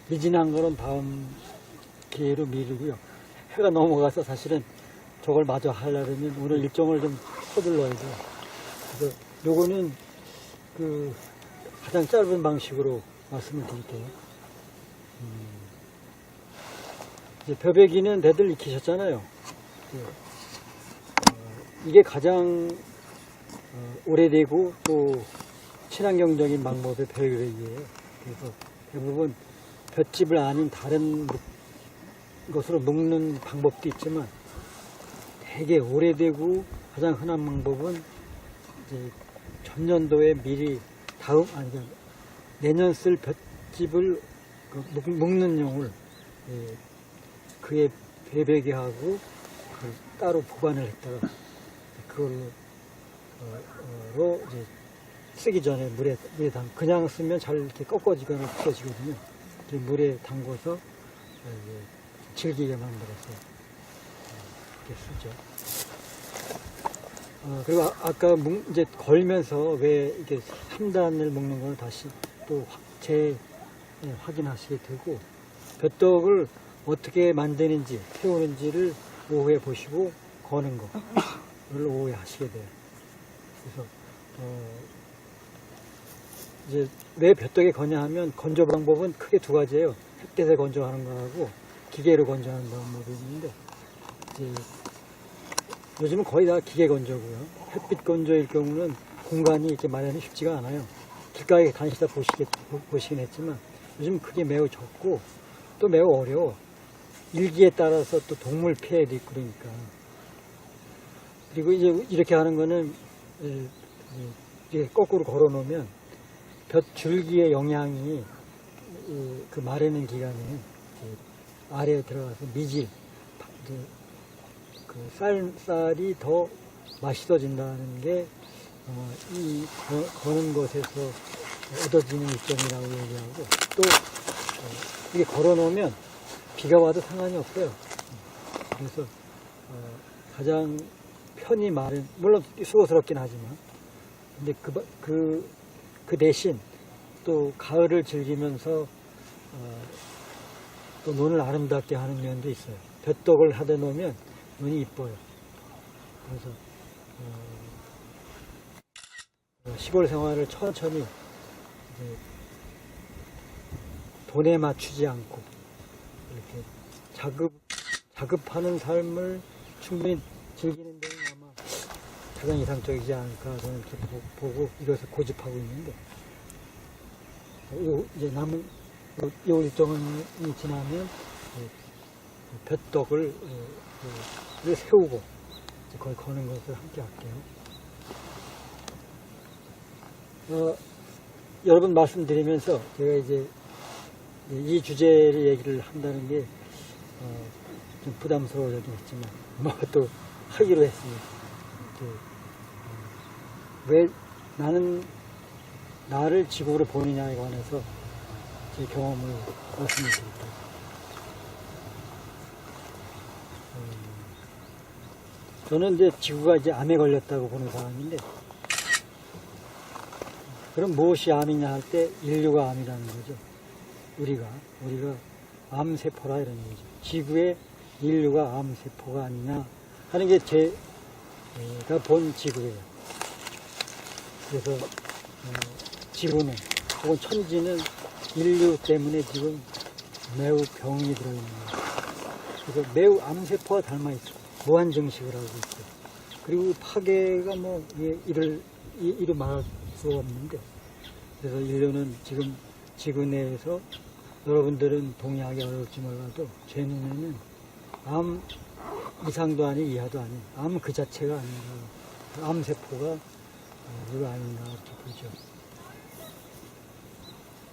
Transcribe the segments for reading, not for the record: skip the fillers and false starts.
미진한 거는 다음 기회로 미루고요. 해가 넘어가서 사실은 저걸 마저 하려면 오늘 일정을 좀 서둘러야 돼요. 그래서 요거는 그 가장 짧은 방식으로 말씀을 드릴게요. 이제 벼베기는 대들 익히셨잖아요. 이게 가장 오래되고 또 친환경적인 방법의 벼베기예요. 그래서 대부분 볏짚을 아닌 다른 것으로 묶는 방법도 있지만 되게 오래되고 가장 흔한 방법은 이제 전년도에 미리 내년 쓸 볏짚을 묶는 용을 그에 배배기하고 따로 보관을 했다가 그걸로 이제 쓰기 전에 물에 그냥 쓰면 잘 이렇게 꺾어지거나 부서지거든요. 물에 담궈서 질기게 만들어서 이렇게 쓰죠. 그리고 아까 이제 걸면서 왜 이렇게 3단을 묶는 걸 다시 또 확인하시게 되고, 벼떡을 어떻게 만드는지, 세우는지를 오후에 보시고 거는 거를 오후에 하시게 돼요. 그래서 이제 왜 벼떡에 거냐 하면 건조 방법은 크게 두 가지예요. 햇빛에 건조하는 거하고 기계로 건조하는 방법이 있는데, 이제 요즘은 거의 다 기계 건조고요. 햇빛 건조일 경우는 공간이 이렇게 마련이 쉽지가 않아요. 길가에 다니시다 보시긴 했지만 요즘 그게 매우 적고 또 매우 어려워. 일기에 따라서 또 동물 피해도 있고 그러니까. 그리고 이제 이렇게 하는 거는 이렇게 거꾸로 걸어 놓으면 볕 줄기의 영향이 그 마르는 기간에 아래에 들어가서 미질, 그 쌀이 더 맛있어진다는 게 이 거는 것에서 얻어지는 이점이라고 얘기하고, 또 이게 걸어 놓으면 비가 와도 상관이 없어요. 그래서 가장 편히 마른, 물론 수고스럽긴 하지만, 근데 그 대신 또 가을을 즐기면서 또 논을 아름답게 하는 면도 있어요. 벼떡을 하다 놓으면 눈이 이뻐요. 그래서 시골 생활을 천천히 돈에 맞추지 않고 이렇게 자급하는 삶을 충분히 즐기는 데는 아마 가장 이상적이지 않을까 저는 이렇게 보고 이것을 고집하고 있는데, 이제 남은 요 일정이 지나면 벼떡을 세우고 거기 거는 것을 함께 할게요. 여러분 말씀드리면서 제가 이제 이 주제를 얘기를 한다는 게 좀 부담스러워지긴 했지만 뭐 또 하기로 했으니까, 왜 나는 나를 지구로 보느냐에 관해서 제 경험을 말씀을 드릴게요. 저는 이제 지구가 이제 암에 걸렸다고 보는 사람인데, 그럼 무엇이 암이냐 할 때 인류가 암이라는 거죠. 우리가 암세포라 이런 얘기죠. 지구의 인류가 암세포가 아니냐 하는 게 제가 본 지구예요. 그래서 지구는 혹은 천지는 인류 때문에 지금 매우 병이 들어있는 거예요. 그래서 매우 암세포와 닮아 있어요. 무한 증식을 하고 있어요. 그리고 파괴가 이루 말할 수가 없는데, 그래서 인류는 지금 지구 내에서 여러분들은 동의하기 어려울지 몰라도 제 눈에는 암 이상도 아닌 이하도 아닌 암 그 자체가 아닌가, 암세포가 누가 아닌가 이렇게 보죠.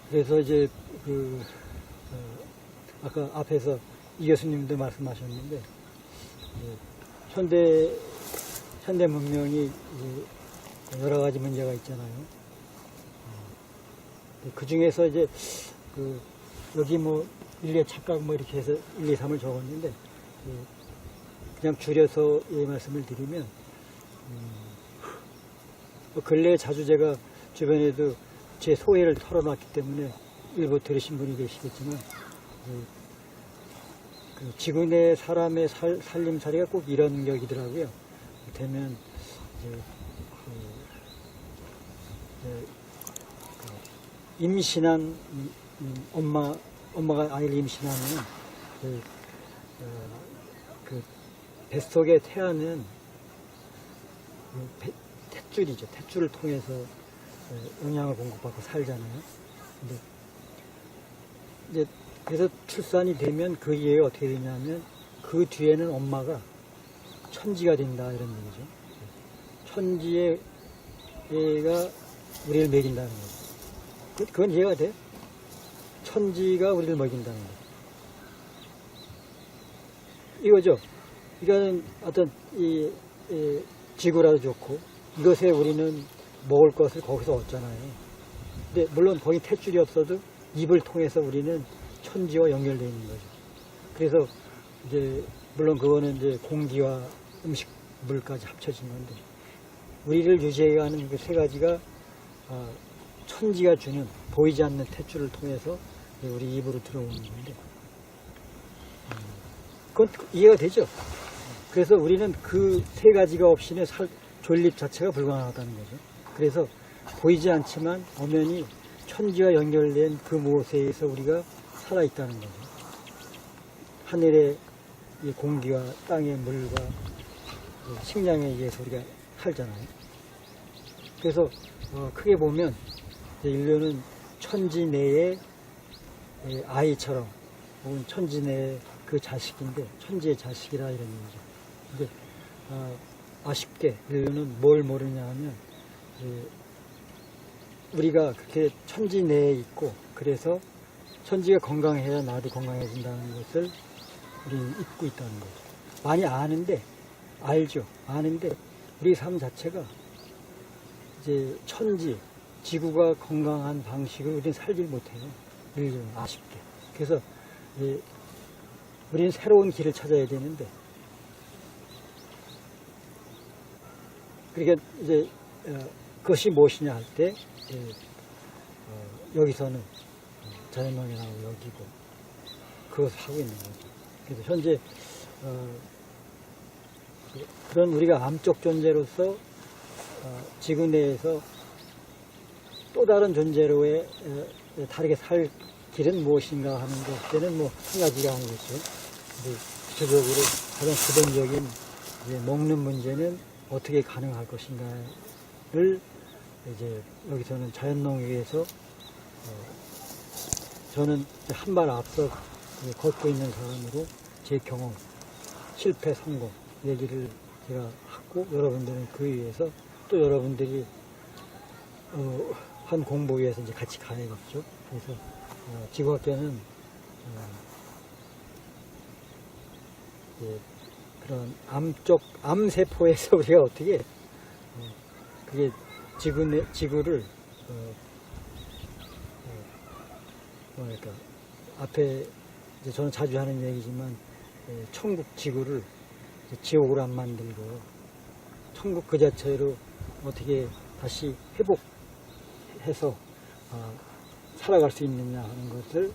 그래서 이제 아까 앞에서 이 교수님도 말씀하셨는데, 현대 문명이 이제 여러 가지 문제가 있잖아요. 그 중에서 이제 여기 뭐 인류의 착각 이렇게 해서 1, 2, 3을 적었는데, 그냥 줄여서 이 말씀을 드리면, 근래에 자주 제가 주변에도 제 소회를 털어놨기 때문에 일부 들으신 분이 계시겠지만 그 지구 내 사람의 살림살이가 꼭 이런 격이더라고요. 되면 이제 임신한 엄마가 아이를 임신하면 그 뱃속의 태아는 탯줄이죠. 탯줄을 통해서 영양을 공급받고 살잖아요. 근데 이제 그래서 출산이 되면 그 이후에 어떻게 되냐면 그 뒤에는 엄마가 천지가 된다 이런 얘기죠. 천지의 애가 우리를 먹인다는 거죠. 그건 이해가 돼? 천지가 우리를 먹인다는 거죠. 이거죠. 이거는 어떤 이 지구라도 좋고 이것에 우리는 먹을 것을 거기서 얻잖아요. 근데 물론 거기 탯줄이 없어도 입을 통해서 우리는 천지와 연결되어 있는 거죠. 그래서 이제 물론 그거는 이제 공기와 음식, 물까지 합쳐진 건데 우리를 유지해가는 그 세 가지가 천지가 주는 보이지 않는 탯줄을 통해서 우리 입으로 들어오는 건데 그건 이해가 되죠. 그래서 우리는 그 세 가지가 없이는 존립 자체가 불가능하다는 거죠. 그래서 보이지 않지만 엄연히 천지와 연결된 그 무엇에 의해서 우리가 살아있다는 거죠. 하늘의 이 공기와 땅의 물과 식량에 의해서 우리가 살잖아요. 그래서 크게 보면 인류는 천지 내의 아이처럼 혹은 천지 내의 그 자식인데 천지의 자식이라 이런 얘기죠. 근데 아쉽게 인류는 뭘 모르냐 하면 우리가 그렇게 천지 내에 있고 그래서 천지가 건강해야 나도 건강해진다는 것을 우리는 잊고 있다는 거죠. 많이 아는데 알죠. 아는데 우리 삶 자체가 이제 천지, 지구가 건강한 방식으로 우리는 살질 못해요. 인류는 아쉽게. 그래서 우리는 새로운 길을 찾아야 되는데 그러니까 이제 그것이 무엇이냐 할 때 여기서는 자연농이라고 여기고 그것을 하고 있는 거죠. 그래서 현재 그런 우리가 암적 존재로서 지구 내에서 또 다른 존재로의 다르게 살 길은 무엇인가 하는 것에는 뭐 한 가지가 아니겠죠. 구체적으로 가장 기본적인 먹는 문제는 어떻게 가능할 것인가를 이제 여기서는 자연농에서 저는 한 발 앞서 걷고 있는 사람으로 제 경험, 실패, 성공 얘기를 제가 하고 여러분들은 그 위해서 또 여러분들이 한 공부 위해서 이제 같이 가야겠죠. 그래서 지구학계는 그런 암세포에서 우리가 어떻게 그게 지구를 뭐랄까 앞에 이제 저는 자주 하는 얘기지만 천국 지구를 지옥으로 안 만들고 천국 그 자체로 어떻게 다시 회복해서 살아갈 수 있느냐 하는 것을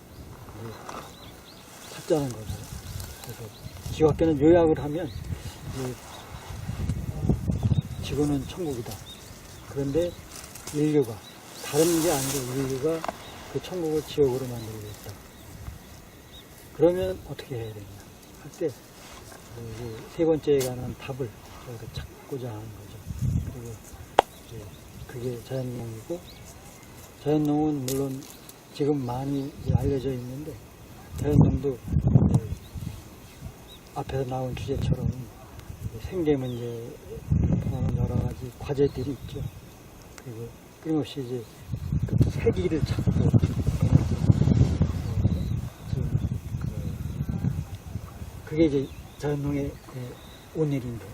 찾자는 거죠. 그래서 지구학계는 요약을 하면 지구는 천국이다. 그런데 인류가 다른 게 아니고 인류가 그 천국을 지옥으로 만들고 있다. 그러면 어떻게 해야 되냐 할 때 세 번째에 관한 답을 여기서 찾고자 하는 거죠. 그리고 그게 자연농이고 자연농은 물론 지금 많이 알려져 있는데 자연농도 앞에서 나온 주제처럼 생계 문제 포함한 여러 가지 과제들이 있죠. 그리고 끊임없이 이제 그 세기를 찾고 그게 이제 자연농의 오늘인데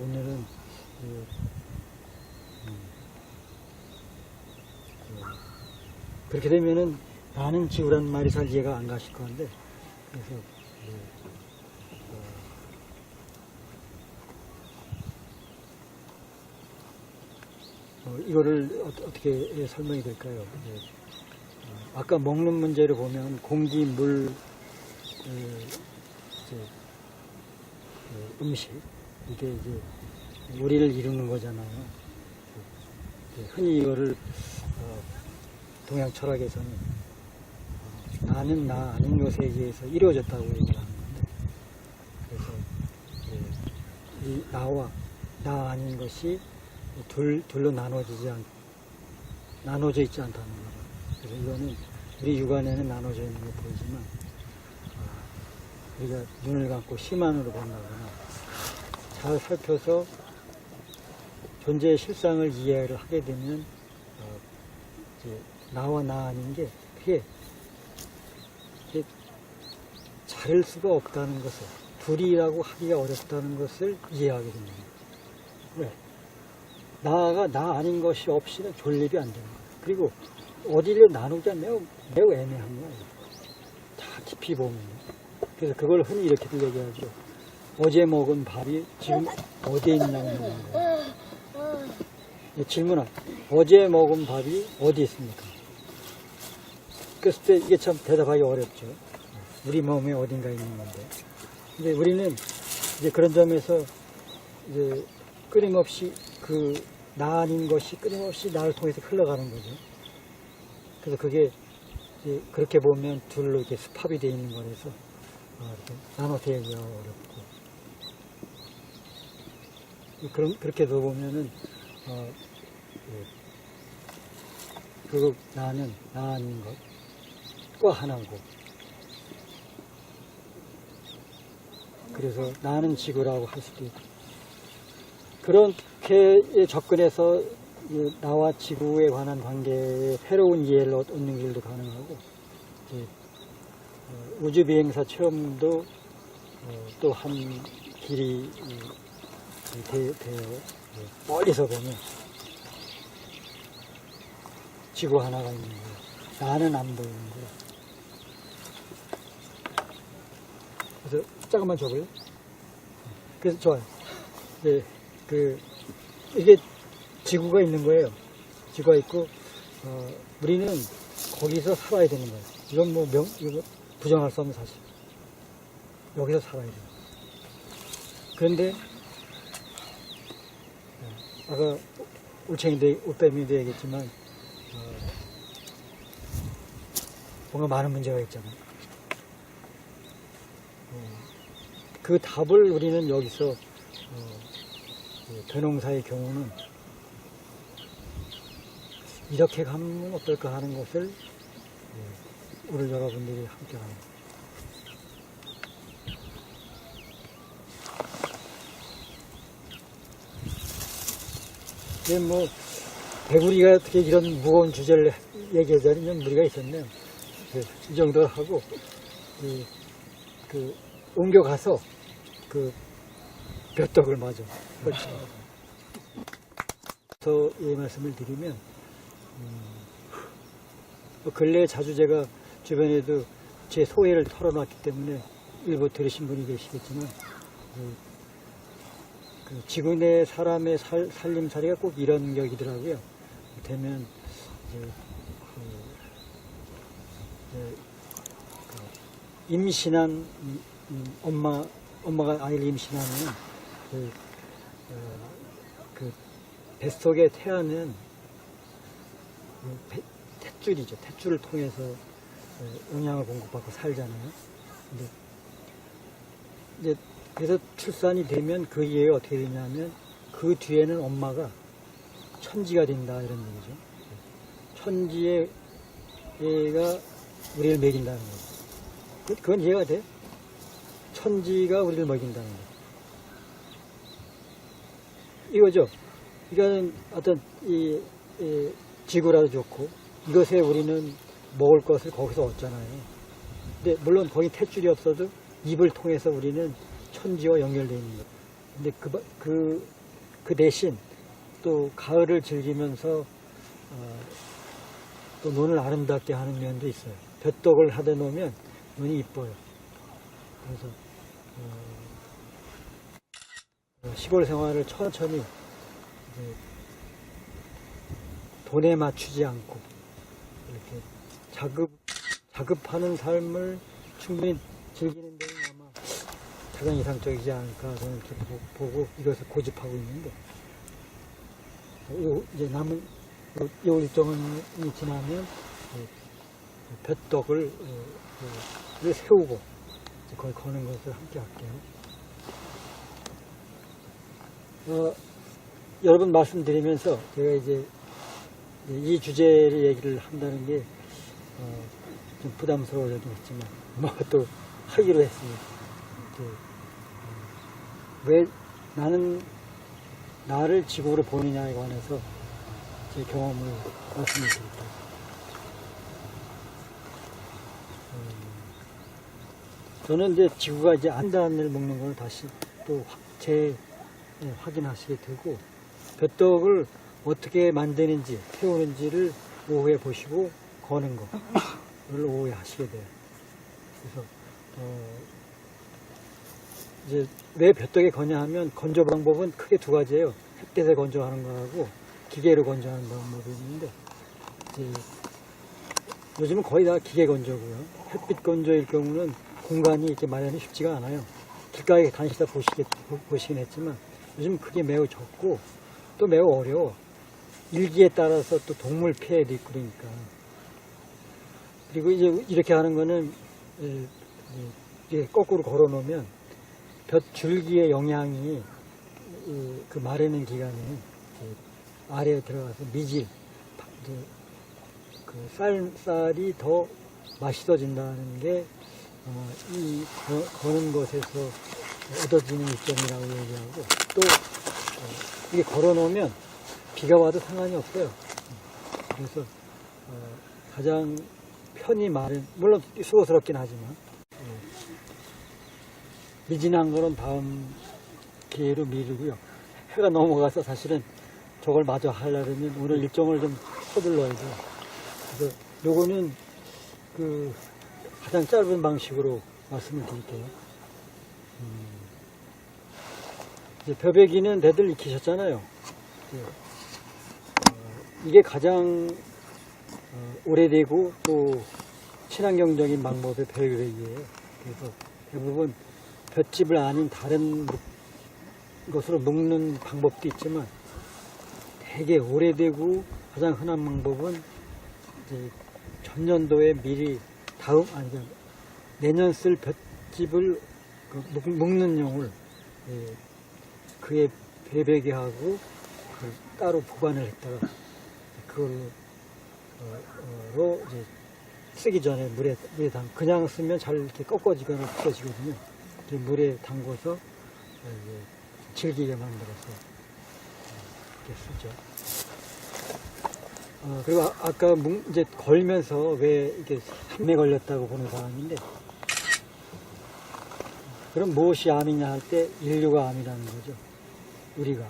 오늘은 그렇게 되면은 나는 지구란 말이 잘 이해가 안 가실 건데 그래서 이거를 어떻게 설명이 될까요? 아까 먹는 문제를 보면 공기, 물, 음식, 이게 이제 우리를 이루는 거잖아요. 흔히 이거를 동양 철학에서는 나는 나 아닌 것에 의해서 이루어졌다고 얘기를 하는 건데, 그래서 이 나와 나 아닌 것이 둘로 나눠져 있지 않다는 거예요. 그래서 이거는 우리 육안에는 나눠져 있는 게 보이지만, 우리가 눈을 감고 심안으로 본다거나 잘 살펴서 존재의 실상을 이해를 하게 되면 이제 나와 나 아닌 게 그게 자를 수가 없다는 것을, 둘이라고 하기가 어렵다는 것을 이해하게 됩니다. 왜? 나가 나 아닌 것이 없이는 존립이 안 되는 거예요. 그리고 어디를 나누자 매우 애매한 거예요. 다 깊이 보면. 그래서 그걸 흔히 이렇게도 얘기하죠. 어제 먹은 밥이 지금 어디에 있냐고 묻는 거예요. 질문할 어제 먹은 밥이 어디 있습니까? 그랬을 때 이게 참 대답하기 어렵죠. 우리 몸에 어딘가에 있는 건데. 근데 우리는 이제 그런 점에서 이제 끊임없이 나 아닌 것이 끊임없이 나를 통해서 흘러가는 거죠. 그래서 그게 이제 그렇게 보면 둘로 이렇게 수합이 되어 있는 거라서 이렇게 나눠서 얘기하기가 어렵고. 그렇게도 보면은, 나는 나 아닌 것과 하나고. 그래서 나는 지구라고 할 수도 있고. 그렇게 접근해서 나와 지구에 관한 관계에 새로운 이해를 얻는 길도 가능하고, 우주 비행사 체험도 또 한 길이 되어 멀리서 보면 지구 하나가 있는 거예요. 나는 안 보이는 거예요. 그래서 잠깐만 줘봐요. 그래서 좋아요. 이게 지구가 있는 거예요. 지구가 있고, 우리는 거기서 살아야 되는 거예요. 이건 이거 부정할 수 없는 사실. 여기서 살아야 돼요. 그런데, 아까 올빼미도 얘기했지만, 뭔가 많은 문제가 있잖아요. 그 답을 우리는 여기서, 변홍사의 경우는 이렇게 가면 어떨까 하는 것을 오늘 여러분들이 함께 하는 거예요. 배구리가 어떻게 이런 무거운 주제를 얘기하자니 무리가 있었네요. 이 정도 하고 옮겨가서 볕떡을 맞아. 그렇죠. 그래서 이 말씀을 드리면, 근래에 자주 제가 주변에도 제 소회를 털어놨기 때문에 일부 들으신 분이 계시겠지만, 지구 내 사람의 살림살이가 꼭 이런 격이더라고요. 되면, 임신한, 엄마가 아이를 임신하면, 뱃속의 태아는 탯줄이죠. 탯줄을 통해서 영양을 공급받고 살잖아요. 근데 그래서 출산이 되면 그 이후에 어떻게 되냐면 그 뒤에는 엄마가 천지가 된다 이런 얘기죠. 천지의 애가 우리를 먹인다는 거죠. 그건 이해가 돼? 천지가 우리를 먹인다는 거. 이거죠. 이거는 어떤 지구라도 좋고 이것에 우리는 먹을 것을 거기서 얻잖아요. 근데 물론 거기 탯줄이 없어도 입을 통해서 우리는 천지와 연결되어 있는 거예요. 근데 그 대신 또 가을을 즐기면서 또 눈을 아름답게 하는 면도 있어요. 볕떡을 하다 놓으면 눈이 이뻐요. 그래서 시골 생활을 천천히 돈에 맞추지 않고 이렇게 자급하는 삶을 충분히 즐기는 데는 아마 가장 이상적이지 않을까 저는 이렇게 보고 이것을 고집하고 있는데, 이제 남은 요 일정이 지나면 볕덕을 세우고 거기 거는 것을 함께 할게요. 여러분 말씀드리면서 제가 이제 이 주제를 얘기를 한다는 게 좀 부담스러워지긴 했지만 뭐 또 하기로 했으니까, 왜 나는 나를 지구로 보느냐에 관해서 제 경험을 말씀을 드릴게요. 저는 이제 지구가 이제 안단을 먹는 걸 다시 또 확인하시게 되고, 볕덕을 어떻게 만드는지, 세우는지를 오후에 보시고 거는 거를 오후에 하시게 돼요. 그래서 이제 왜 볕덕에 거냐 하면 건조 방법은 크게 두 가지예요. 햇빛에 건조하는 거하고 기계로 건조하는 방법이 있는데, 이제 요즘은 거의 다 기계 건조고요. 햇빛 건조일 경우는 공간이 이렇게 마련이 쉽지가 않아요. 길가에 다니시다 보시긴 했지만 요즘 그게 매우 적고 또 매우 어려워. 일기에 따라서 또 동물 피해도 있고 그러니까. 그리고 이제 이렇게 하는 거는 이렇게 거꾸로 걸어 놓으면 볕 줄기의 영향이 그 마르는 기간에 아래에 들어가서 미질, 그 쌀이 더 맛있어진다는 게 이 거는 것에서 얻어지는 이점이라고 얘기하고, 또 이게 걸어 놓으면 비가 와도 상관이 없어요. 그래서 가장 편히 마른, 물론 수고스럽긴 하지만 미진한 거는 다음 기회로 미루고요. 해가 넘어가서 사실은 저걸 마저 하려면 오늘 일정을 좀 서둘러야죠. 그래서 요거는 그 가장 짧은 방식으로 말씀을 드릴게요. 이제 벼베기는 다들 익히셨잖아요. 이게 가장 오래되고 또 친환경적인 방법의 벼베기예요. 그래서 대부분 볏짚을 아닌 다른 것으로 묶는 방법도 있지만, 되게 오래되고 가장 흔한 방법은 이제 전년도에 미리 내년 쓸 볏짚을 묶는 용을 그에 배배기하고 따로 보관을 했다가 그걸로 이제 쓰기 전에 물에 그냥 쓰면 잘 이렇게 꺾어지거나 부서지거든요. 물에 담궈서 질기게 만들어서 이렇게 쓰죠. 그리고 아까 이제 걸면서 왜 이게 암에 걸렸다고 보는 사람인데, 그럼 무엇이 암이냐 할 때 인류가 암이라는 거죠. 우리가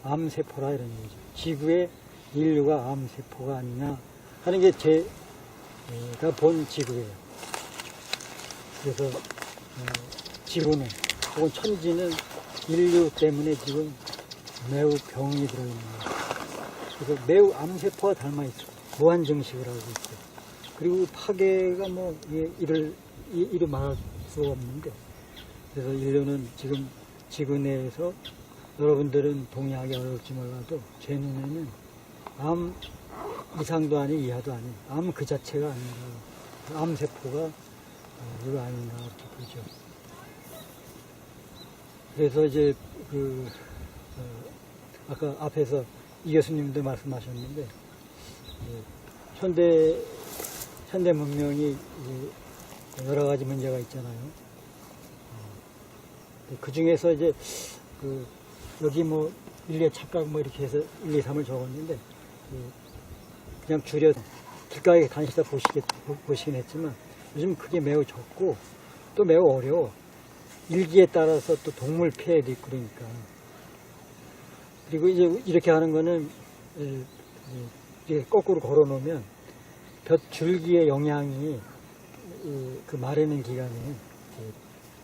암세포라 이런 얘기죠. 지구의 인류가 암세포가 아니냐 하는 게 제가 본 지구예요. 그래서 지구는 혹은 천지는 인류 때문에 지금 매우 병이 들어있는 거예요. 그래서 매우 암세포와 닮아있죠. 무한증식을 하고 있고, 그리고 파괴가 뭐 이루 말할 수가 없는데, 그래서 인류는 지금 지구 내에서 여러분들은 동의하기 어려울지 몰라도 제 눈에는 암 이상도 아닌 이하도 아닌 암 그 자체가 아닌가, 암세포가 이거 아닌가 이렇게 보죠. 그래서 이제 아까 앞에서 이 교수님도 말씀하셨는데, 현대 문명이 여러 가지 문제가 있잖아요. 그 중에서 이제 여기 뭐 인류의 착각 뭐 이렇게 해서 1, 2, 3을 적었는데, 그냥 줄여서 길가에 다니시다 보시긴 했지만 요즘 그게 매우 적고 또 매우 어려워. 일기에 따라서 또 동물 피해도 있고 그러니까. 그리고 이제 이렇게 하는 거는 이렇게 거꾸로 걸어 놓으면 볕 줄기의 영향이 그 마르는 기간에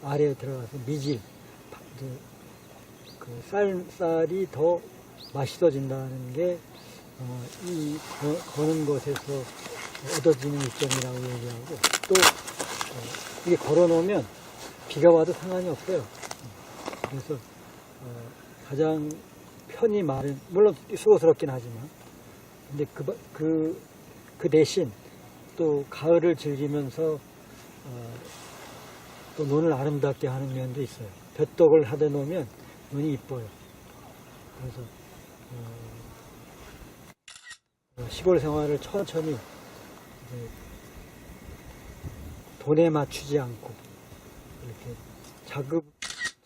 아래에 들어가서 미질, 그 쌀이 더 맛있어진다는 게 거는 것에서 얻어지는 이점이라고 얘기하고 또 이게 걸어놓으면 비가 와도 상관이 없어요. 그래서 가장 편히 말은 물론 수고스럽긴 하지만 근데 그 대신 또 가을을 즐기면서 또 논을 아름답게 하는 면도 있어요. 볕덕을 하다 놓으면 논이 이뻐요. 그래서 시골 생활을 천천히 돈에 맞추지 않고 이렇게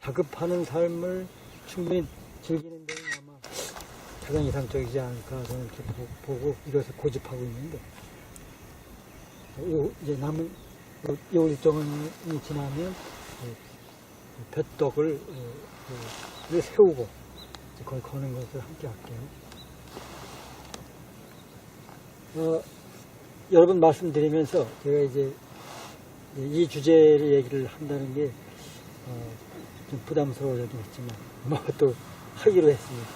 자급하는 삶을 충분히 즐기는 데는 아마 가장 이상적이지 않을까 저는 이렇게 보고 이것을 고집하고 있는데 이제 남은 요 일정이 지나면 볕덕을 세우고 거기 거는 것을 함께 할게요. 여러 분 말씀드리면서 제가 이제 이 주제를 얘기를 한다는 게 좀 부담스러워지긴 했지만 뭐 또 하기로 했습니다.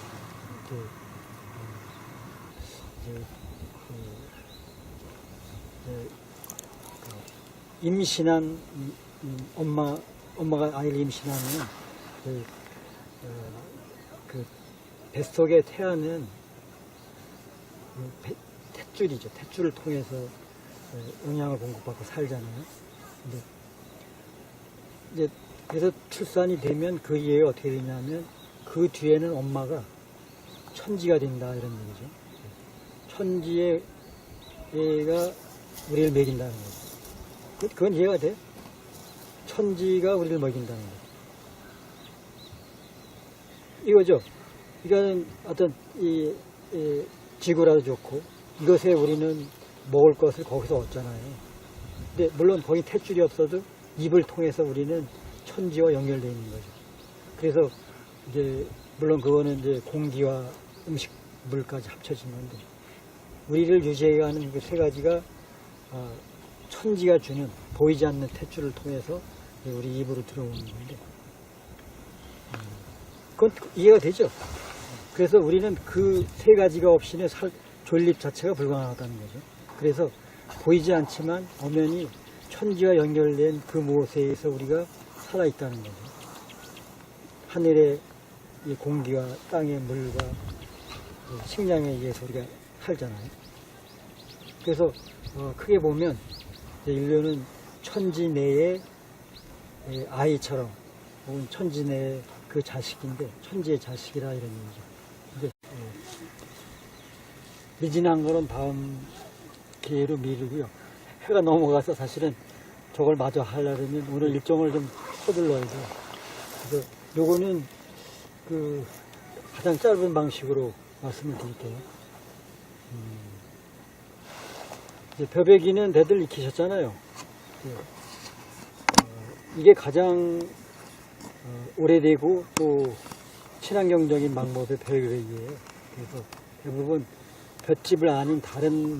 임신한 엄마가 아이를 임신하면 그 뱃속에 태아는 탯줄이죠. 탯줄을 통해서 영양을 공급받고 살잖아요. 근데 이제 그래서 출산이 되면 그 이후에 어떻게 되냐면 그 뒤에는 엄마가 천지가 된다 이런 얘기죠. 천지의 애가 우리를 먹인다는 거죠. 그건 이해가 돼? 천지가 우리를 먹인다는 거죠. 이거죠. 이거는 어떤 이 지구라도 좋고 이것에 우리는 먹을 것을 거기서 얻잖아요. 근데 물론 거기 탯줄이 없어도 입을 통해서 우리는 천지와 연결되어 있는 거죠. 그래서 이제 물론 그거는 이제 공기와 음식, 물까지 합쳐진 건데 우리를 유지해가는 그 세 가지가 천지가 주는 보이지 않는 탯줄을 통해서 우리 입으로 들어오는 건데 그건 이해가 되죠. 그래서 우리는 그 세 가지가 없이는 존립 자체가 불가능하다는 거죠. 그래서 보이지 않지만 엄연히 천지와 연결된 그 무엇에 의해서 우리가 살아있다는 거죠. 하늘의 이 공기와 땅의 물과 식량에 의해서 우리가 살잖아요. 그래서 크게 보면 인류는 천지 내의 아이처럼 혹은 천지 내의 그 자식인데 천지의 자식이라 이런 얘기죠. 근데 미진한 거는 다음 기회로 미루고요. 해가 넘어가서 사실은 저걸 마저 하려면 오늘 일정을 좀 서둘러야 돼요. 그래서 요거는 그 가장 짧은 방식으로 말씀을 드릴게요. 이제 벼베기는 대들 익히셨잖아요. 이게 가장 오래되고 또 친환경적인 방법의 벼베기예요. 그래서 대부분 볏짚을 아닌 다른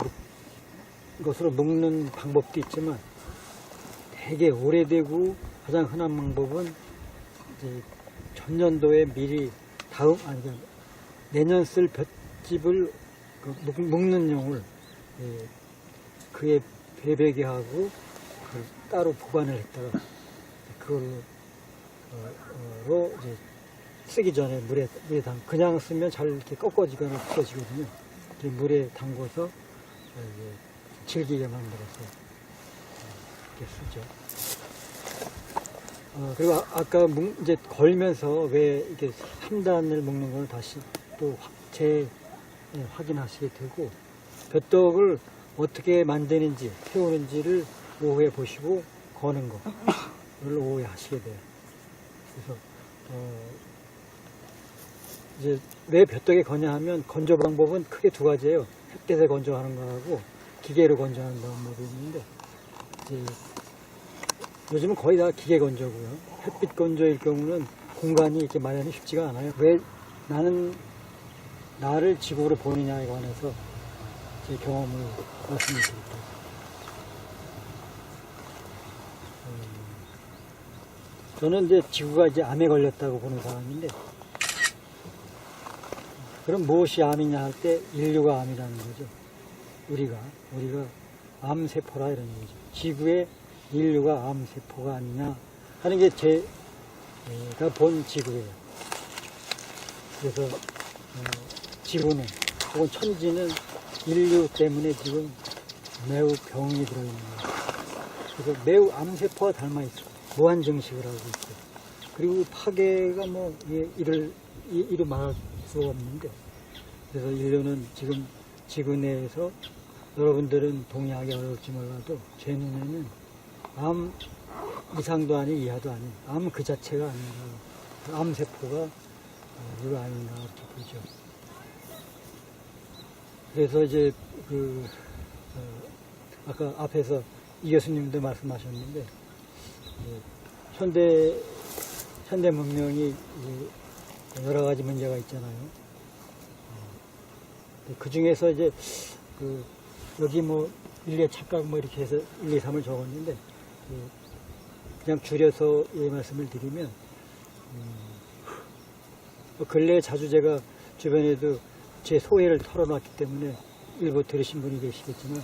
것으로 묶는 방법도 있지만 되게 오래되고 가장 흔한 방법은 이제 전년도에 미리 내년 쓸 볏짚을 묶는 용을 그에 배배게 하고 그걸 따로 보관을 했다가 그걸로 이제 쓰기 전에 물에 그냥 쓰면 잘 이렇게 꺾어지거나 부서지거든요. 물에 담궈서 질기게 만들어서 이렇게 쓰죠. 그리고 아까 이제 걸면서 왜 이렇게 3단을 묶는 걸 다시 또 확인하시게 되고 벼떡을 어떻게 만드는지 태우는지를 오후에 보시고 거는 거를 오후에 하시게 돼요. 그래서 이제 왜 벼떡에 거냐 하면 건조 방법은 크게 두 가지예요. 햇빛에 건조하는 거하고 기계로 건조하는 방법이 있는데 이제 요즘은 거의 다 기계 건조고요. 햇빛 건조일 경우는 공간이 이렇게 마련이 쉽지가 않아요. 왜 나는 나를 지구로 보느냐에 관해서 제 경험을 말씀을 드릴게요. 저는 이제 지구가 이제 암에 걸렸다고 보는 사람인데 그럼 무엇이 암이냐 할 때 인류가 암이라는 거죠. 우리가 암세포라 이런 얘기죠. 지구의 인류가 암세포가 아니냐 하는 게 제가 본 지구예요. 그래서 지구는 혹은 천지는 인류 때문에 지금 매우 병이 들어있는 거예요. 그래서 매우 암세포와 닮아 있고 무한 증식을 하고 있고 그리고 파괴가 뭐 이루 말할 수가 없는데 그래서 인류는 지금 지구 내에서 여러분들은 동의하기 어려울지 몰라도 제 눈에는 암 이상도 아닌 이하도 아닌 암 그 자체가 아닌가 암세포가 이거 아닌가 이렇게 보죠. 그래서 이제 아까 앞에서 이 교수님도 말씀하셨는데 현대 문명이 여러 가지 문제가 있잖아요. 그 중에서 이제 여기 뭐 인류의 착각 뭐 이렇게 해서 1, 2, 3을 적었는데 그냥 줄여서 이 말씀을 드리면 근래에 자주 제가 주변에도 제 소회를 털어놨기 때문에 일부 들으신 분이 계시겠지만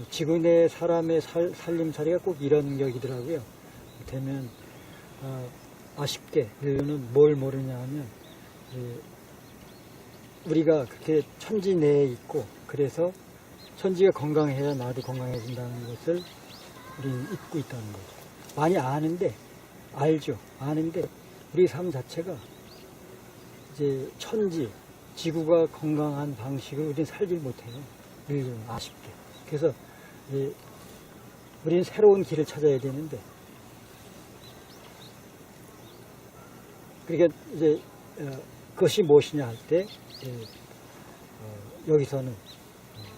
지구 내 사람의 살림살이가 꼭 이런 격이더라고요. 되면 아쉽게 인류는 뭘 모르냐 하면 우리가 그렇게 천지 내에 있고 그래서 천지가 건강해야 나도 건강해진다는 것을 우리는 잊고 있다는 거죠. 많이 아는데 알죠. 아는데 우리 삶 자체가 이제 천지 지구가 건강한 방식을 우리는 살질 못해요. 인류는 아쉽게. 그래서 우리는 새로운 길을 찾아야 되는데 그러니까 이제 그것이 무엇이냐 할 때 여기서는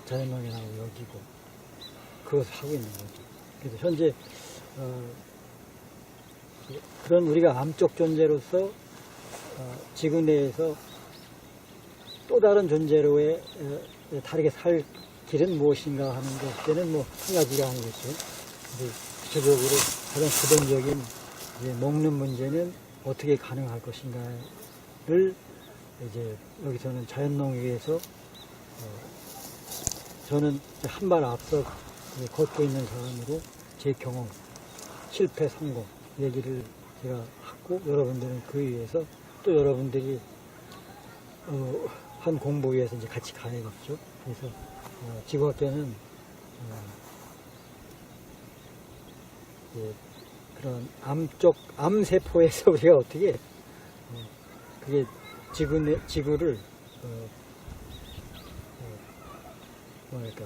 자연명이라고 여기고 그것을 하고 있는 거죠. 그래서 현재 그런 우리가 암적 존재로서 지구 내에서 또 다른 존재로의 다르게 살 길은 무엇인가 하는 것에는 뭐 한 가지가 아니겠죠. 구체적으로 가장 기본적인 먹는 문제는 어떻게 가능할 것인가를 이제 여기서는 자연농업에서 저는 한 발 앞서 걷고 있는 사람으로 제 경험, 실패, 성공 얘기를 제가 하고 여러분들은 그 위해서 또 여러분들이 한 공부 위해서 이제 같이 가야겠죠. 그래서 지구학계는 그런 암세포에서 우리가 어떻게 그게 지구를 뭐랄까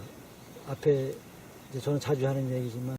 앞에 이제 저는 자주 하는 얘기지만